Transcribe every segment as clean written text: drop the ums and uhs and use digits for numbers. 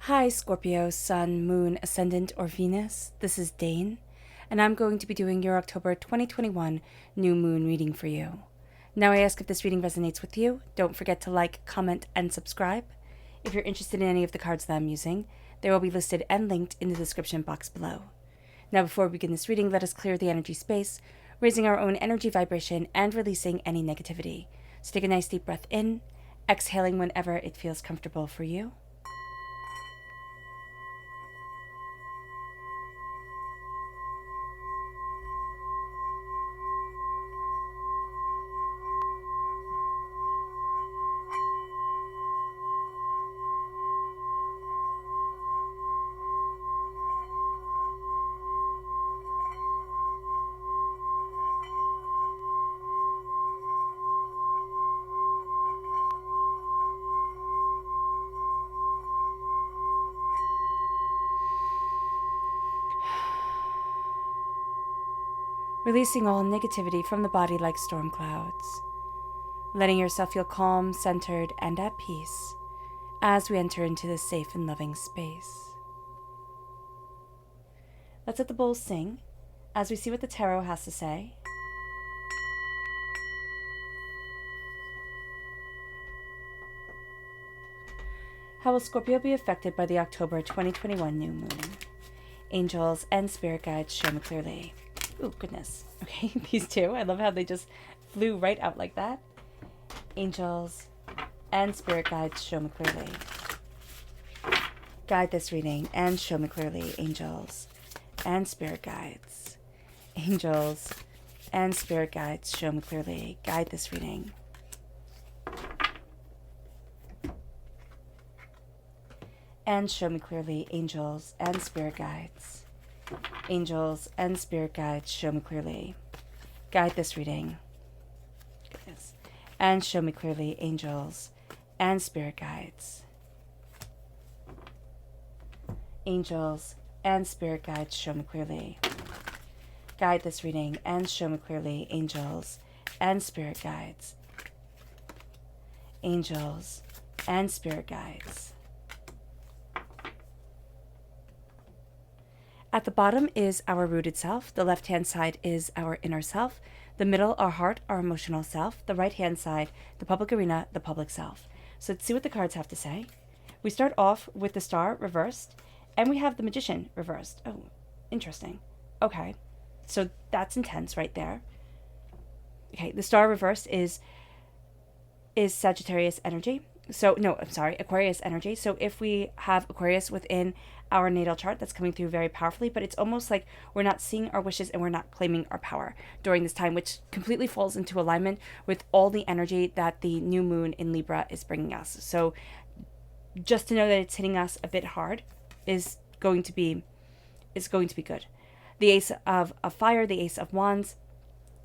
Hi, Scorpio, Sun, Moon, Ascendant, or Venus. This is Dane, and I'm going to be doing your October 2021 new moon reading for you. Now, I ask if this reading resonates with you. Don't forget to like, comment, and subscribe. If you're interested in any of the cards that I'm using, they will be listed and linked in the description box below. Now, before we begin this reading, let us clear the energy space, raising our own energy vibration and releasing any negativity. So take a nice deep breath in, exhaling whenever it feels comfortable for you. Releasing all negativity from the body like storm clouds. Letting yourself feel calm, centered, and at peace as we enter into this safe and loving space. Let's let the bowls sing as we see what the tarot has to say. How will Scorpio be affected by the October 2021 new moon? Angels and spirit guides show me clearly. Oh, goodness. Okay, these two. I love how they just flew right out like that. Angels and spirit guides show me clearly. Guide this reading and show me clearly, angels and spirit guides. Angels and spirit guides show me clearly. Guide this reading. And show me clearly, angels and spirit guides. Angels and spirit guides show me clearly. Guide this reading. Goodness. And show me clearly, angels and spirit guides. Angels and spirit guides show me clearly. Guide this reading and show me clearly, angels and spirit guides. Angels and spirit guides. At the bottom is our rooted self. The left-hand side is our inner self. The middle, our heart, our emotional self. The right-hand side, the public arena, the public self. So let's see what the cards have to say. We start off with the Star reversed, and we have the Magician reversed. Oh, interesting. Okay, so that's intense right there. Okay, the Star reversed is Sagittarius energy. So, no, I'm sorry, Aquarius energy. So if we have Aquarius within our natal chart, that's coming through very powerfully, but it's almost like we're not seeing our wishes and we're not claiming our power during this time, which completely falls into alignment with all the energy that the new moon in Libra is bringing us. So just to know that it's hitting us a bit hard is going to be good. The Ace of Fire, the Ace of Wands.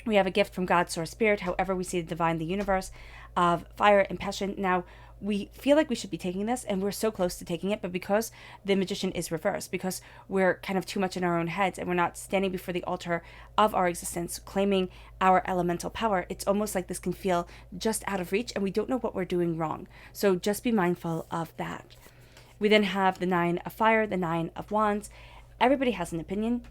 We have a gift from God, Source, Spirit, however we see the divine, the universe, of fire and passion. Now, we feel like we should be taking this, and we're so close to taking it, but because the Magician is reversed, because we're kind of too much in our own heads, and we're not standing before the altar of our existence, claiming our elemental power, it's almost like this can feel just out of reach, and we don't know what we're doing wrong. So just be mindful of that. We then have the Nine of Fire, the Nine of Wands. Everybody has an opinion.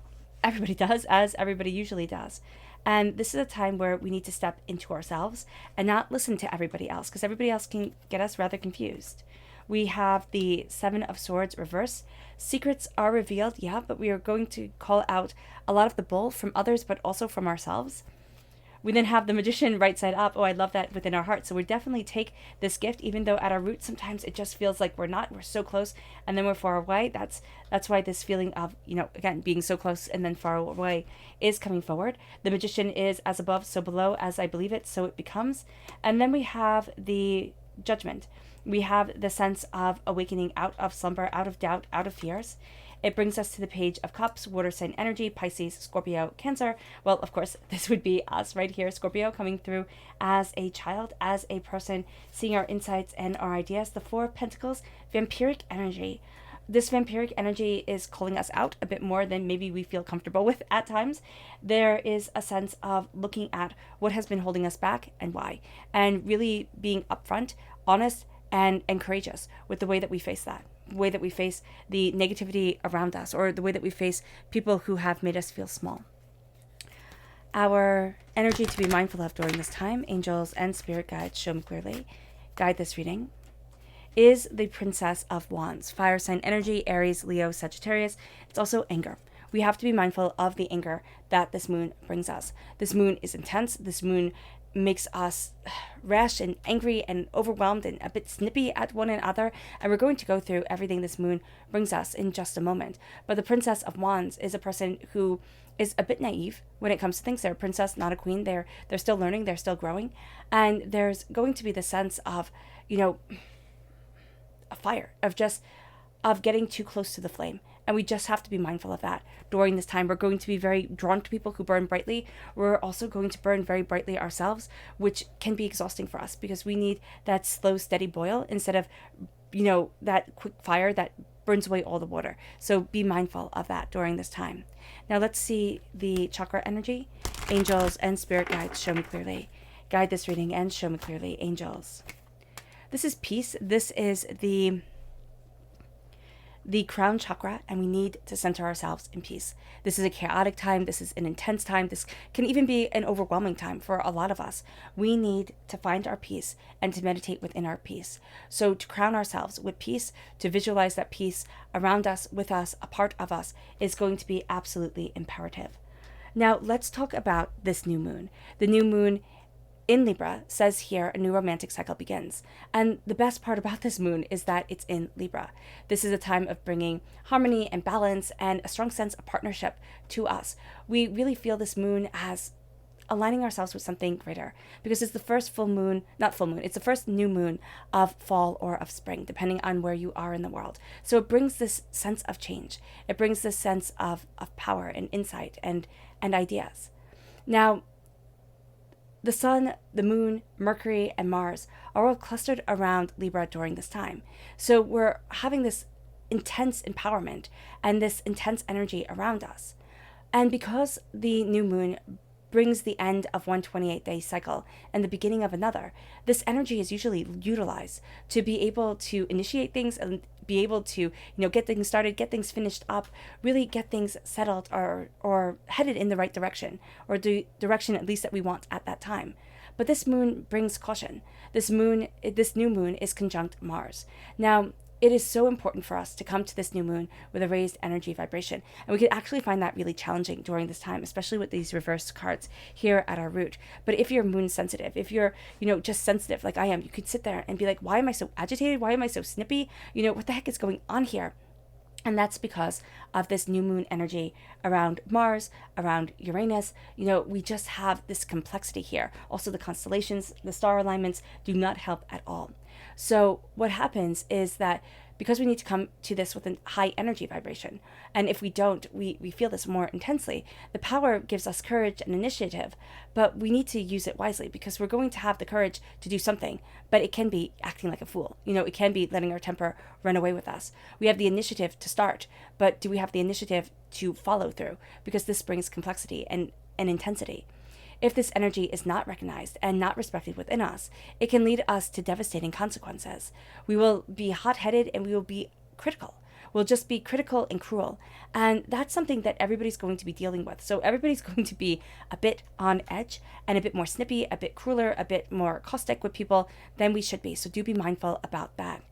Everybody does, as everybody usually does. And this is a time where we need to step into ourselves and not listen to everybody else, because everybody else can get us rather confused. We have the Seven of Swords reverse. Secrets are revealed, yeah, but we are going to call out a lot of the bull from others, but also from ourselves. We then have the Magician right side up. Oh, I love that, within our heart. So we definitely take this gift, even though at our root sometimes it just feels like we're so close and then we're far away. That's why this feeling of, again, being so close and then far away is coming forward. The Magician is as above, so below, as I believe it, so it becomes. And then we have the Judgment. We have the sense of awakening out of slumber, out of doubt, out of fears. It brings us to the Page of Cups, water sign energy, Pisces, Scorpio, Cancer. Well, of course, this would be us right here, Scorpio, coming through as a child, as a person, seeing our insights and our ideas. The Four of Pentacles, vampiric energy. This vampiric energy is calling us out a bit more than maybe we feel comfortable with at times. There is a sense of looking at what has been holding us back and why, and really being upfront, honest, and courageous with the way that we face that, the way that we face the negativity around us, or the way that we face people who have made us feel small. Our energy to be mindful of during this time, angels and spirit guides show me clearly, guide this reading, is the Princess of Wands. Fire sign energy, Aries, Leo, Sagittarius. It's also anger. We have to be mindful of the anger that this moon brings us. This moon is intense. This moon makes us rash and angry and overwhelmed and a bit snippy at one another. And we're going to go through everything this moon brings us in just a moment. But the Princess of Wands is a person who is a bit naive when it comes to things. They're a princess, not a queen. They're still learning. They're still growing. And there's going to be the sense of, a fire, of getting too close to the flame. And we just have to be mindful of that during this time. We're going to be very drawn to people who burn brightly. We're also going to burn very brightly ourselves, which can be exhausting for us because we need that slow, steady boil instead of, that quick fire that burns away all the water. So be mindful of that during this time. Now let's see the chakra energy. Angels and spirit guides show me clearly. Guide this reading and show me clearly, angels. This is peace. This is the crown chakra, and we need to center ourselves in peace. This is a chaotic time. This is an intense time. This can even be an overwhelming time for a lot of us. We need to find our peace and to meditate within our peace. So to crown ourselves with peace, to visualize that peace around us, with us, a part of us, is going to be absolutely imperative. Now let's talk about this new moon. The new moon in Libra says here a new romantic cycle begins. And the best part about this moon is that it's in Libra. This is a time of bringing harmony and balance and a strong sense of partnership to us. We really feel this moon as aligning ourselves with something greater because it's the first it's the first new moon of fall or of spring, depending on where you are in the world. So it brings this sense of change. It brings this sense of power and insight and ideas. Now, the sun, the moon, Mercury, and Mars are all clustered around Libra during this time. So we're having this intense empowerment and this intense energy around us. And because the new moon brings the end of one 28-day cycle and the beginning of another, this energy is usually utilized to be able to initiate things and be able to, get things started, get things finished up, really get things settled or headed in the right direction, or the direction at least that we want at that time. But this moon brings caution. This new moon is conjunct Mars. Now, it is so important for us to come to this new moon with a raised energy vibration. And we could actually find that really challenging during this time, especially with these reversed cards here at our root. But if you're moon sensitive, if you're, just sensitive like I am, you could sit there and be like, why am I so agitated? Why am I so snippy? What the heck is going on here? And that's because of this new moon energy around Mars, around Uranus. We just have this complexity here. Also, the constellations, the star alignments do not help at all. So what happens is that because we need to come to this with a high energy vibration, and if we don't, we feel this more intensely, the power gives us courage and initiative, but we need to use it wisely because we're going to have the courage to do something, but it can be acting like a fool. It can be letting our temper run away with us. We have the initiative to start, but do we have the initiative to follow through? Because this brings complexity and intensity. If this energy is not recognized and not respected within us, it can lead us to devastating consequences. We will be hot-headed and we will be critical. We'll just be critical and cruel. And that's something that everybody's going to be dealing with. So everybody's going to be a bit on edge and a bit more snippy, a bit crueler, a bit more caustic with people than we should be. So do be mindful about that.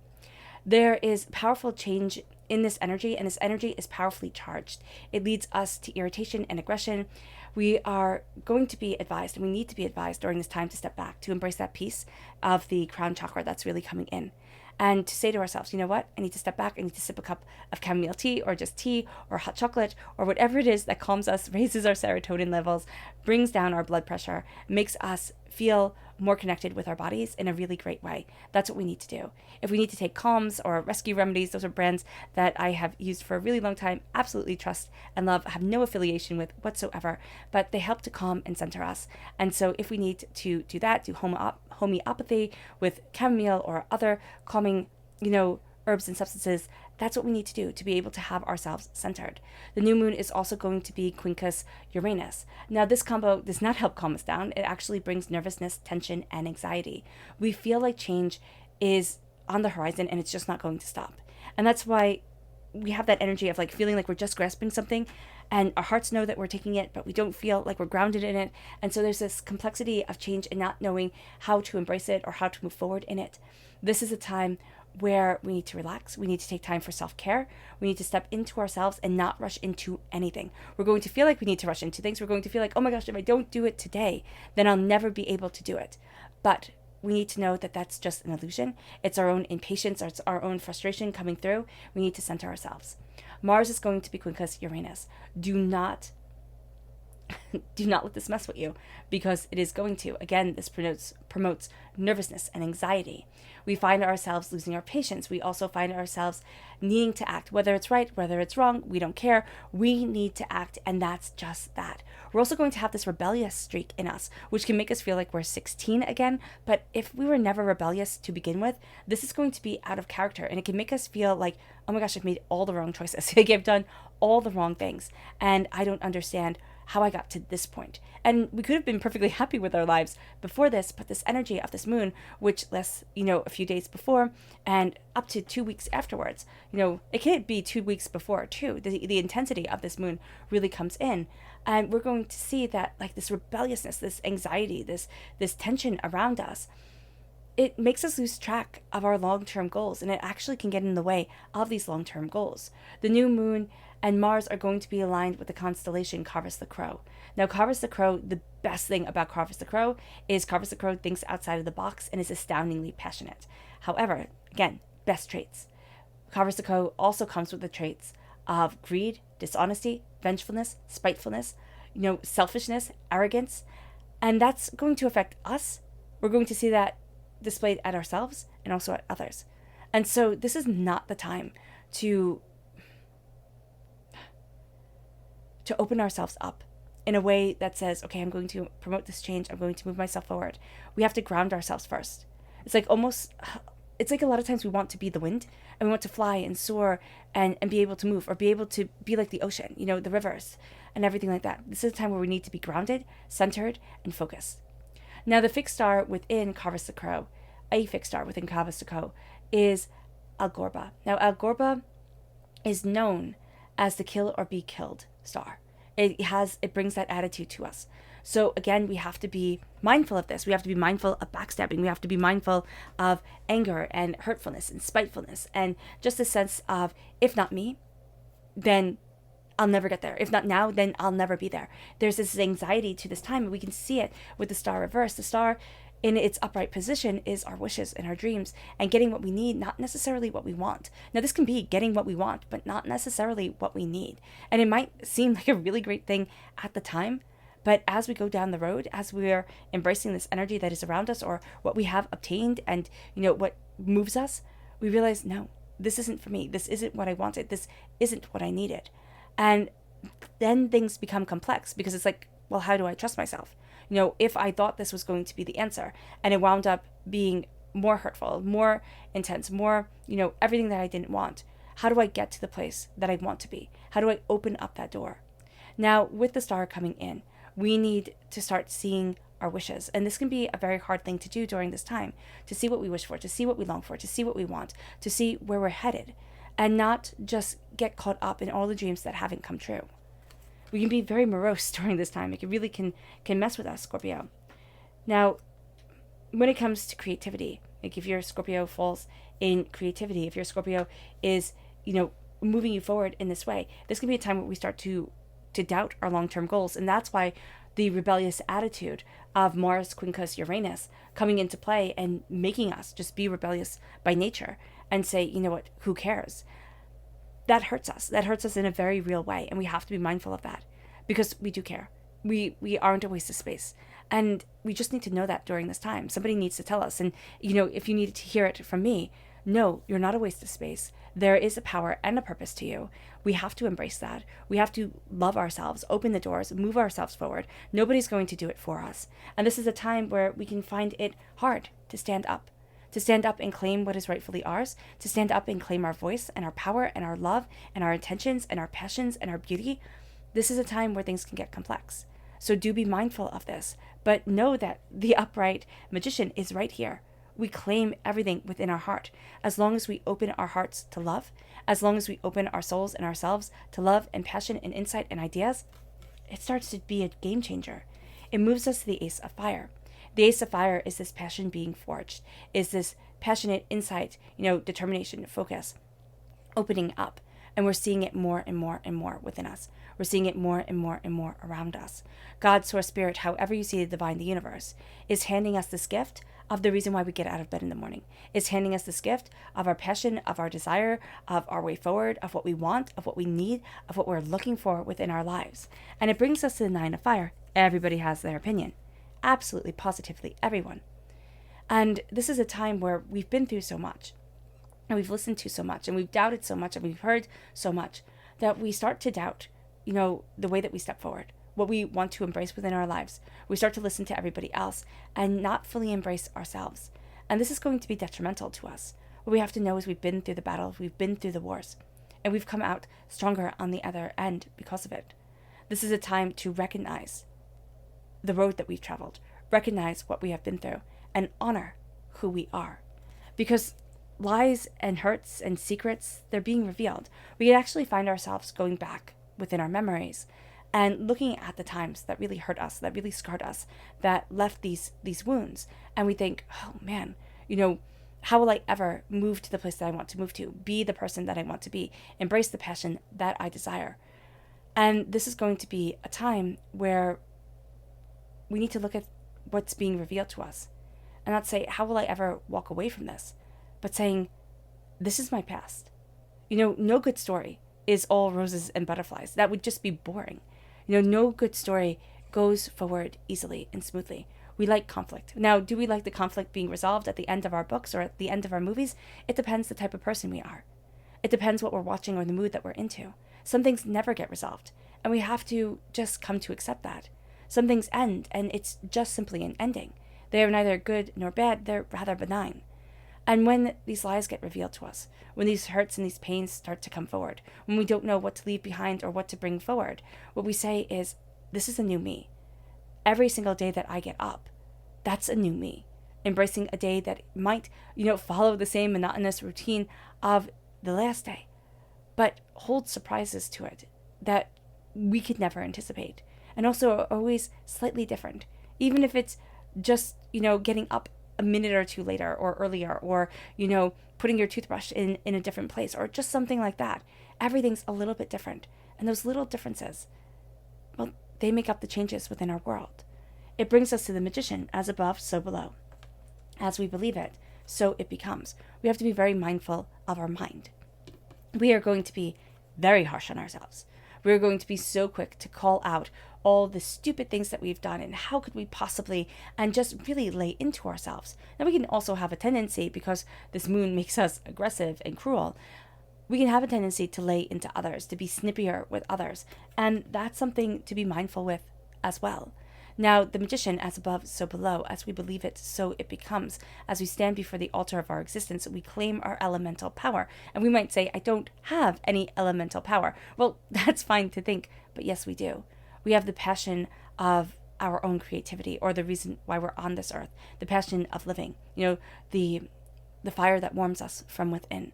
There is powerful change in this energy, and this energy is powerfully charged. It leads us to irritation and aggression. We are going to be advised, and we need to be advised during this time to step back, to embrace that piece of the crown chakra that's really coming in. And to say to ourselves, you know what, I need to step back, I need to sip a cup of chamomile tea or just tea or hot chocolate or whatever it is that calms us, raises our serotonin levels, brings down our blood pressure, makes us feel more connected with our bodies in a really great way. That's what we need to do. If we need to take calms or rescue remedies, those are brands that I have used for a really long time, absolutely trust and love, have no affiliation with whatsoever, but they help to calm and center us. And so if we need to do that, do homeopathy with chamomile or other calming, herbs and substances, that's what we need to do to be able to have ourselves centered. The new moon is also going to be quincus Uranus. Now, this combo does not help calm us down. It actually brings nervousness, tension, and anxiety. We feel like change is on the horizon and it's just not going to stop. And that's why we have that energy of like feeling like we're just grasping something, and our hearts know that we're taking it, but we don't feel like we're grounded in it. And so there's this complexity of change and not knowing how to embrace it or how to move forward in it. This is a time where we need to relax. We need to take time for self-care. We need to step into ourselves and not rush into anything. We're going to feel like we need to rush into things. We're going to feel like, oh my gosh, if I don't do it today, then I'll never be able to do it. But we need to know that that's just an illusion. It's our own impatience, it's our own frustration coming through. We need to center ourselves. Mars is going to be quincus Uranus. Do not let this mess with you, because it is going to. Again, this promotes nervousness and anxiety. We find ourselves losing our patience. We also find ourselves needing to act, whether it's right, whether it's wrong, we don't care. We need to act, and that's just that. We're also going to have this rebellious streak in us, which can make us feel like we're 16 again. But if we were never rebellious to begin with, this is going to be out of character, and it can make us feel like, oh my gosh, I've made all the wrong choices. I've done all the wrong things, and I don't understand how I got to this point. And we could have been perfectly happy with our lives before this, but this energy of this moon, which lasts, a few days before and up to 2 weeks afterwards, it can't be 2 weeks before too. The intensity of this moon really comes in, and we're going to see that like this rebelliousness, this anxiety, this tension around us, it makes us lose track of our long-term goals, and it actually can get in the way of these long-term goals. The new moon and Mars are going to be aligned with the constellation Corvus the Crow. Now, Corvus the Crow, the best thing about Corvus the Crow is Corvus the Crow thinks outside of the box and is astoundingly passionate. However, again, best traits. Corvus the Crow also comes with the traits of greed, dishonesty, vengefulness, spitefulness, selfishness, arrogance, and that's going to affect us. We're going to see that displayed at ourselves and also at others. And so this is not the time to open ourselves up in a way that says, okay, I'm going to promote this change. I'm going to move myself forward. We have to ground ourselves first. It's like a lot of times we want to be the wind, and we want to fly and soar and be able to move, or be able to be like the ocean, the rivers and everything like that. This is a time where we need to be grounded, centered, and focused. Now, the fixed star within Corvus the Crow, a fixed star within Corvus the Crow, is Algorba. Now, Algorba is known as the kill or be killed star. It brings that attitude to us. So again, we have to be mindful of this. We have to be mindful of backstabbing. We have to be mindful of anger and hurtfulness and spitefulness, and just a sense of, if not me, then I'll never get there. If not now, then I'll never be there. There's this anxiety to this time, and we can see it with the star reverse. The star in its upright position is our wishes and our dreams, and getting what we need, not necessarily what we want. Now, this can be getting what we want, but not necessarily what we need. And it might seem like a really great thing at the time, but as we go down the road, as we're embracing this energy that is around us, or what we have obtained and, what moves us, we realize, no, this isn't for me. This isn't what I wanted. This isn't what I needed. And then things become complex, because it's like, well, how do I trust myself? If I thought this was going to be the answer, and it wound up being more hurtful, more intense, more, everything that I didn't want, how do I get to the place that I want to be? How do I open up that door? Now, with the star coming in, we need to start seeing our wishes. And this can be a very hard thing to do during this time, to see what we wish for, to see what we long for, to see what we want, to see where we're headed, and not just get caught up in all the dreams that haven't come true. We can be very morose during this time. It really can mess with us, Scorpio. Now, when it comes to creativity, like if your Scorpio falls in creativity, if your Scorpio is, moving you forward in this way, this can be a time where we start to doubt our long-term goals. And that's why the rebellious attitude of Mars, quincus, Uranus coming into play and making us just be rebellious by nature and say, you know what, who cares? That hurts us. That hurts us in a very real way. And we have to be mindful of that, because we do care. We aren't a waste of space. And we just need to know that during this time. Somebody needs to tell us. And, if you needed to hear it from me, no, you're not a waste of space. There is a power and a purpose to you. We have to embrace that. We have to love ourselves, open the doors, move ourselves forward. Nobody's going to do it for us. And this is a time where we can find it hard to stand up and claim what is rightfully ours, to stand up and claim our voice and our power and our love and our intentions and our passions and our beauty. This is a time where things can get complex. So do be mindful of this, but know that the upright magician is right here we claim everything within our heart. As long as we open our hearts to love, as long as we open our souls and ourselves to love and passion and insight and ideas, it starts to be a game changer. It moves us to the Ace of Fire. The Ace of Fire is this passion being forged, is this passionate insight, determination, focus, opening up. And we're seeing it more and more and more within us. We're seeing it more and more and more around us. God, Source, Spirit, however you see the divine, the universe, is handing us this gift of the reason why we get out of bed in the morning, is handing us this gift of our passion, of our desire, of our way forward, of what we want, of what we need, of what we're looking for within our lives. And it brings us to the Nine of Fire. Everybody has their opinion. Absolutely, positively, everyone. And this is a time where we've been through so much, and we've listened to so much, and we've doubted so much, and we've heard so much, that we start to doubt, the way that we step forward, what we want to embrace within our lives. We start to listen to everybody else and not fully embrace ourselves. And this is going to be detrimental to us. What we have to know is we've been through the battles, we've been through the wars, and we've come out stronger on the other end because of it. This is a time to recognize the road that we've traveled, recognize what we have been through, and honor who we are. Because lies and hurts and secrets, they're being revealed. We can actually find ourselves going back within our memories and looking at the times that really hurt us, that really scarred us, that left these wounds. And we think, oh man, how will I ever move to the place that I want to move to, be the person that I want to be, embrace the passion that I desire. And this is going to be a time where we need to look at what's being revealed to us and not say, how will I ever walk away from this? But saying, this is my past. No good story is all roses and butterflies. That would just be boring. No good story goes forward easily and smoothly. We like conflict. Now, do we like the conflict being resolved at the end of our books or at the end of our movies? It depends the type of person we are. It depends what we're watching or the mood that we're into. Some things never get resolved, and we have to just come to accept that. Some things end, and it's just simply an ending. They are neither good nor bad, they're rather benign. And when these lies get revealed to us, when these hurts and these pains start to come forward, when we don't know what to leave behind or what to bring forward, what we say is, this is a new me. Every single day that I get up, that's a new me. Embracing a day that might, follow the same monotonous routine of the last day, but hold surprises to it that we could never anticipate. And also are always slightly different, even if it's just, getting up a minute or two later or earlier, or, putting your toothbrush in a different place, or just something like that. Everything's a little bit different. And those little differences, well, they make up the changes within our world. It brings us to the Magician, as above, so below. As we believe it, so it becomes. We have to be very mindful of our mind. We are going to be very harsh on ourselves. We're going to be so quick to call out all the stupid things that we've done and how could we possibly, and just really lay into ourselves. Now we can also have a tendency, because this moon makes us aggressive and cruel, we can have a tendency to lay into others, to be snippier with others. And that's something to be mindful with as well. Now, the Magician, as above, so below. As we believe it, so it becomes. As we stand before the altar of our existence, we claim our elemental power. And we might say, I don't have any elemental power. Well, that's fine to think, but yes, we do. We have the passion of our own creativity, or the reason why we're on this earth. The passion of living. The fire that warms us from within.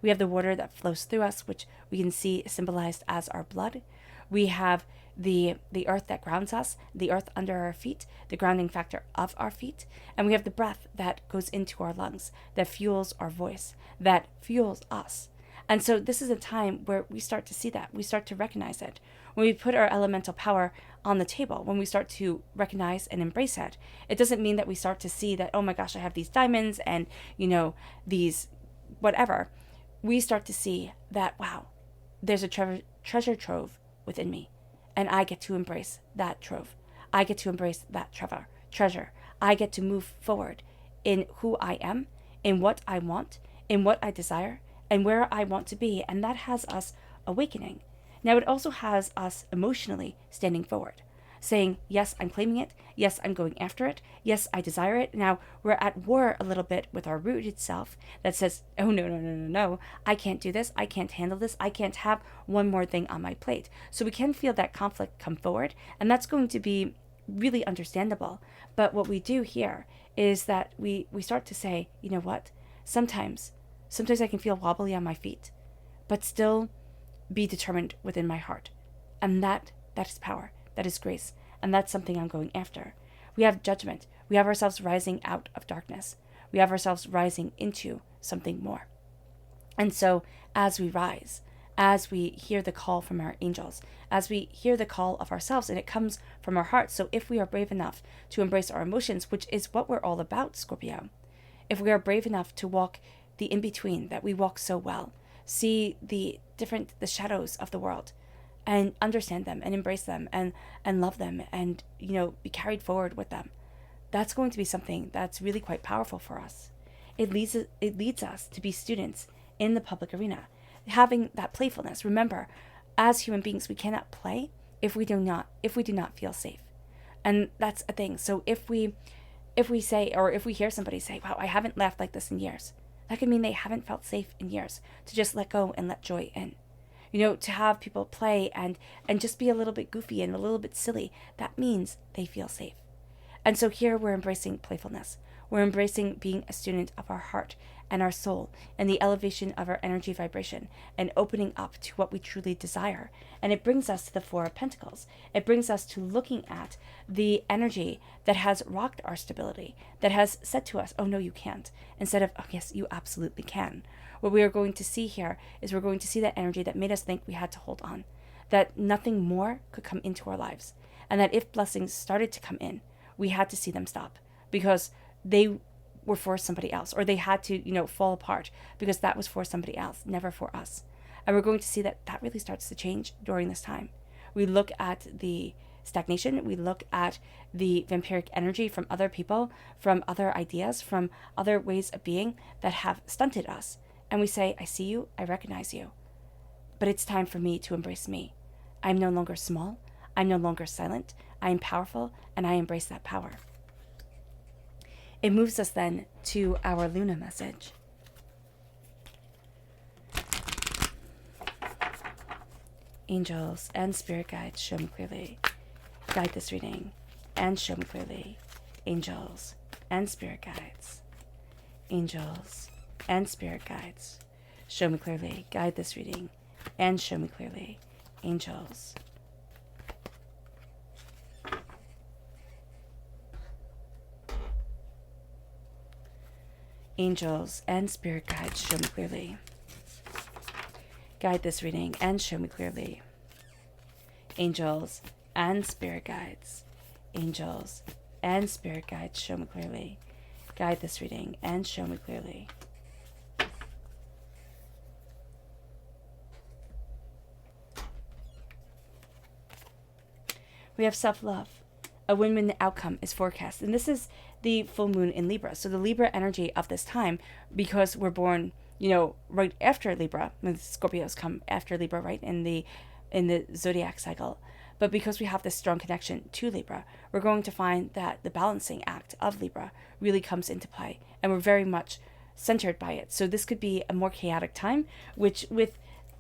We have the water that flows through us, which we can see symbolized as our blood. We have the earth that grounds us, the earth under our feet, the grounding factor of our feet. And we have the breath that goes into our lungs, that fuels our voice, that fuels us. And so this is a time where we start to see that. We start to recognize it. When we put our elemental power on the table, when we start to recognize and embrace it, it doesn't mean that we start to see that, oh my gosh, I have these diamonds and, these whatever. We start to see that, wow, there's a treasure trove within me. And I get to embrace that trove. I get to embrace that treasure. I get to move forward in who I am, in what I want, in what I desire, and where I want to be. And that has us awakening. Now, it also has us emotionally standing forward, saying, yes, I'm claiming it. Yes, I'm going after it. Yes, I desire it. Now, we're at war a little bit with our rooted self that says, oh, no. I can't do this. I can't handle this. I can't have one more thing on my plate. So we can feel that conflict come forward. And that's going to be really understandable. But what we do here is that we start to say, you know what, sometimes I can feel wobbly on my feet, but still be determined within my heart. And that is power, that is grace, and that's something I'm going after. We have judgment. We have ourselves rising out of darkness. We have ourselves rising into something more. And so as we rise, as we hear the call from our angels, as we hear the call of ourselves, and it comes from our hearts. So if we are brave enough to embrace our emotions, which is what we're all about, Scorpio, if we are brave enough to walk the in-between that we walk so well, see the shadows of the world, and understand them and embrace them and love them and, be carried forward with them, that's going to be something that's really quite powerful for us. It leads us to be students in the public arena, having that playfulness. Remember, as human beings, we cannot play if we do not feel safe. And that's a thing. So if we say, or if we hear somebody say, wow, I haven't laughed like this in years, that could mean they haven't felt safe in years, to just let go and let joy in. To have people play and just be a little bit goofy and a little bit silly, that means they feel safe. And so here we're embracing playfulness. We're embracing being a student of our heart and our soul and the elevation of our energy vibration and opening up to what we truly desire. And it brings us to the Four of Pentacles. It brings us to looking at the energy that has rocked our stability, that has said to us, oh, no, you can't, instead of, oh, yes, you absolutely can. What we are going to see here is we're going to see that energy that made us think we had to hold on, that nothing more could come into our lives, and that if blessings started to come in, we had to see them stop because they were for somebody else, or they had to, fall apart because that was for somebody else, never for us. And we're going to see that really starts to change during this time. We look at the stagnation, we look at the vampiric energy from other people, from other ideas, from other ways of being that have stunted us. And we say, I see you, I recognize you, but it's time for me to embrace me. I'm no longer small, I'm no longer silent, I am powerful, and I embrace that power. It moves us then to our Luna message. Angels and spirit guides, show me clearly. Guide this reading and show me clearly. Angels and spirit guides. Angels and spirit guides, show me clearly. Guide this reading and show me clearly. Angels. Angels and spirit guides, show me clearly. Guide this reading and show me clearly. Angels and spirit guides. Angels and spirit guides, show me clearly. Guide this reading and show me clearly. We have self-love. A win-win outcome is forecast. And this is the full moon in Libra. So the Libra energy of this time, because we're born, right after Libra, when Scorpios come after Libra, right, in the zodiac cycle. But because we have this strong connection to Libra, we're going to find that the balancing act of Libra really comes into play. And we're very much centered by it. So this could be a more chaotic time, which with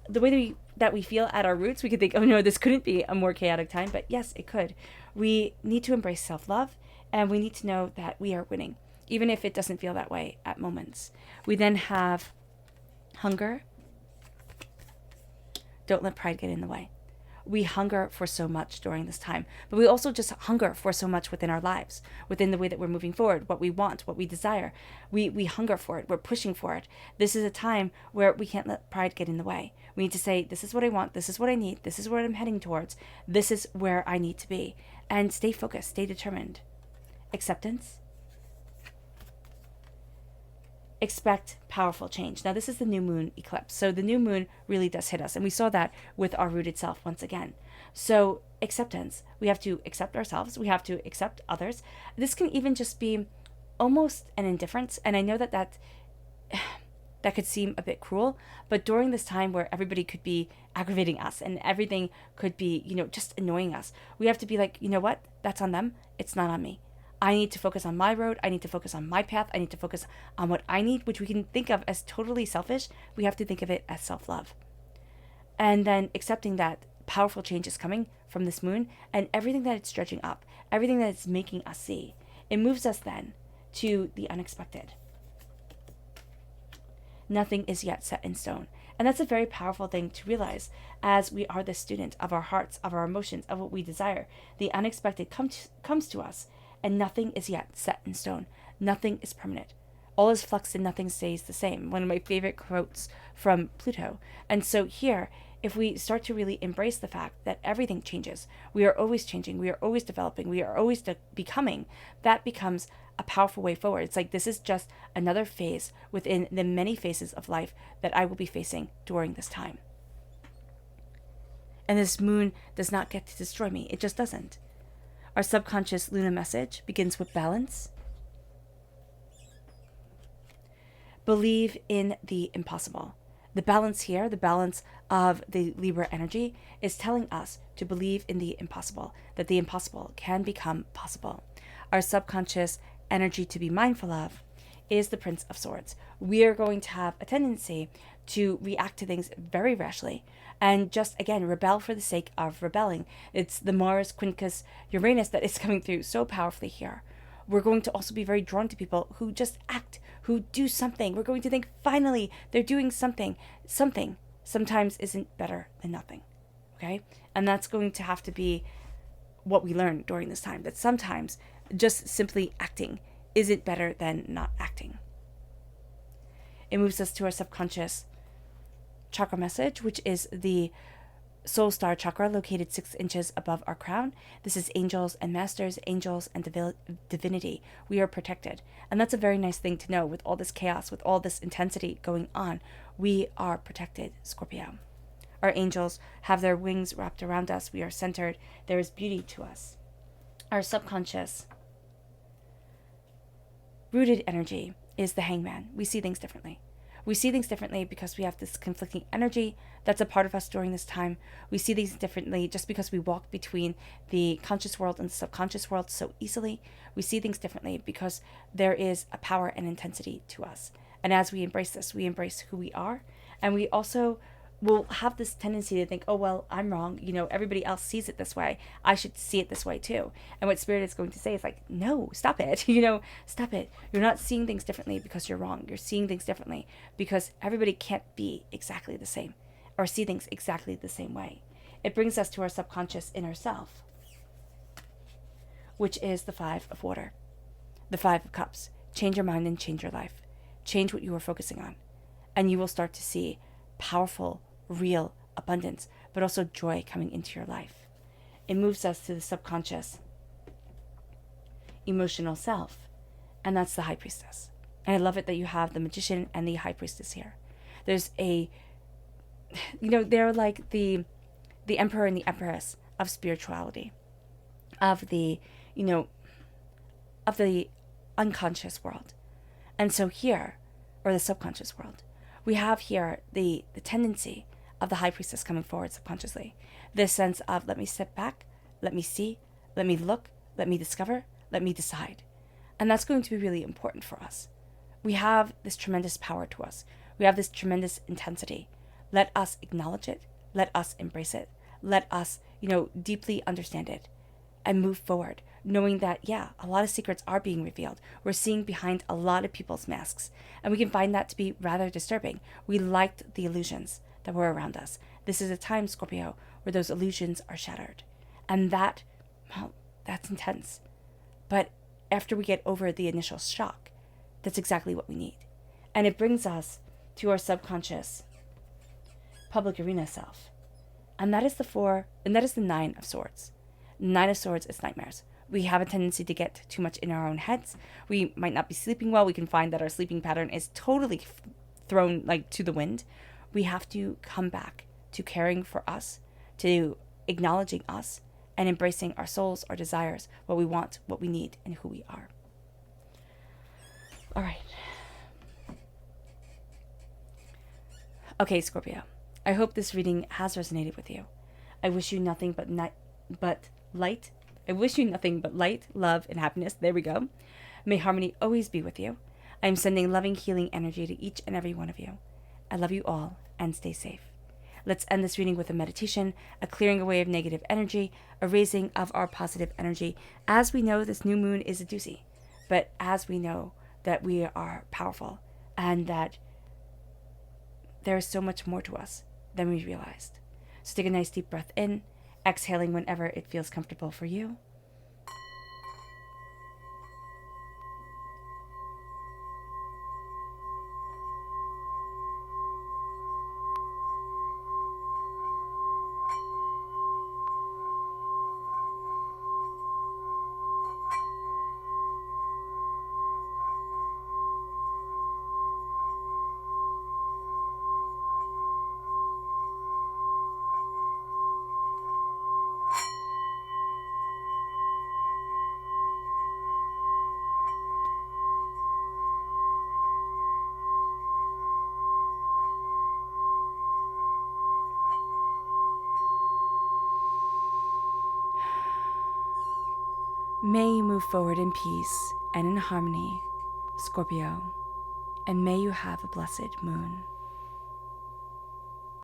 the way that we feel at our roots, we could think, oh no, this couldn't be a more chaotic time. But yes, it could. We need to embrace self-love, and we need to know that we are winning, even if it doesn't feel that way at moments. We then have hunger. Don't let pride get in the way. We hunger for so much during this time, but we also just hunger for so much within our lives, within the way that we're moving forward, what we want, what we desire. We hunger for it. We're pushing for it. This is a time where we can't let pride get in the way. We need to say, this is what I want. This is what I need. This is what I'm heading towards. This is where I need to be. And stay focused, stay determined. Acceptance. Expect powerful change. Now, this is the new moon eclipse. So the new moon really does hit us. And we saw that with our rooted self once again. So acceptance. We have to accept ourselves. We have to accept others. This can even just be almost an indifference. And I know that could seem a bit cruel. But during this time where everybody could be aggravating us and everything could be, just annoying us, we have to be like, you know what? That's on them. It's not on me. I need to focus on my road. I need to focus on my path. I need to focus on what I need, which we can think of as totally selfish. We have to think of it as self-love. And then accepting that powerful change is coming from this moon, and everything that it's dredging up, everything that it's making us see, it moves us then to the unexpected. Nothing is yet set in stone. And that's a very powerful thing to realize as we are the student of our hearts, of our emotions, of what we desire. The unexpected comes to us, and nothing is yet set in stone. Nothing is permanent. All is flux and nothing stays the same. One of my favorite quotes from Pluto. And so here, if we start to really embrace the fact that everything changes, we are always changing, we are always developing, we are always becoming, that becomes a powerful way forward. It's like this is just another phase within the many phases of life that I will be facing during this time. And this moon does not get to destroy me. It just doesn't. Our subconscious lunar message begins with balance. Believe in the impossible. The balance here, the balance of the Libra energy, is telling us to believe in the impossible, that the impossible can become possible. Our subconscious energy to be mindful of is the Prince of Swords. We are going to have a tendency to react to things very rashly and just, again, rebel for the sake of rebelling. It's the Mars, Quincus, Uranus that is coming through so powerfully here. We're going to also be very drawn to people who just act, who do something. We're going to think, finally, they're doing something. Something sometimes isn't better than nothing, okay? And that's going to have to be what we learn during this time, that sometimes just simply acting isn't better than not acting. It moves us to our subconscious chakra message, which is the soul star chakra located 6 inches above our crown. This is angels and masters, angels and divinity. We are protected. And that's a very nice thing to know with all this chaos, with all this intensity going on. We are protected, Scorpio. Our angels have their wings wrapped around us. We are centered. There is beauty to us. Our subconscious rooted energy is the hangman. We see things differently. We see things differently because we have this conflicting energy that's a part of us during this time. We see things differently just because we walk between the conscious world and the subconscious world so easily. We see things differently because there is a power and intensity to us. And as we embrace this, we embrace who we are. And we also will have this tendency to think, oh, well, I'm wrong. You know, everybody else sees it this way. I should see it this way too. And what Spirit is going to say is like, no, stop it. Stop it. You're not seeing things differently because you're wrong. You're seeing things differently because everybody can't be exactly the same or see things exactly the same way. It brings us to our subconscious inner self, which is the 5 of water, the 5 of cups. Change your mind and change your life. Change what you are focusing on. And you will start to see powerful, real abundance, but also joy coming into your life. It moves us to the subconscious emotional self, and that's the High Priestess. And I love it that you have the Magician and the High Priestess here. There's they're like the Emperor and the Empress of spirituality, of the unconscious world. And so here, or the subconscious world, we have here the tendency of the High Priestess coming forward subconsciously. This sense of, let me step back, let me see, let me look, let me discover, let me decide. And that's going to be really important for us. We have this tremendous power to us. We have this tremendous intensity. Let us acknowledge it. Let us embrace it. Let us, deeply understand it and move forward, knowing that, a lot of secrets are being revealed. We're seeing behind a lot of people's masks, and we can find that to be rather disturbing. We liked the illusions that were around us. This is a time, Scorpio, where those illusions are shattered. And that's intense. But after we get over the initial shock, that's exactly what we need. And it brings us to our subconscious public arena self. And that is the 9 of Swords. 9 of Swords is nightmares. We have a tendency to get too much in our own heads. We might not be sleeping well. We can find that our sleeping pattern is totally thrown to the wind. We have to come back to caring for us, to acknowledging us, and embracing our souls, our desires, what we want, what we need, and who we are. All right. Okay, Scorpio. I hope this reading has resonated with you. I wish you nothing but light. I wish you nothing but light, love, and happiness. There we go. May harmony always be with you. I am sending loving, healing energy to each and every one of you. I love you all, and stay safe. Let's end this reading with a meditation, a clearing away of negative energy, a raising of our positive energy. As we know, this new moon is a doozy, but as we know that we are powerful and that there is so much more to us than we realized. So take a nice deep breath in, exhaling whenever it feels comfortable for you. May you move forward in peace and in harmony, Scorpio, and may you have a blessed moon.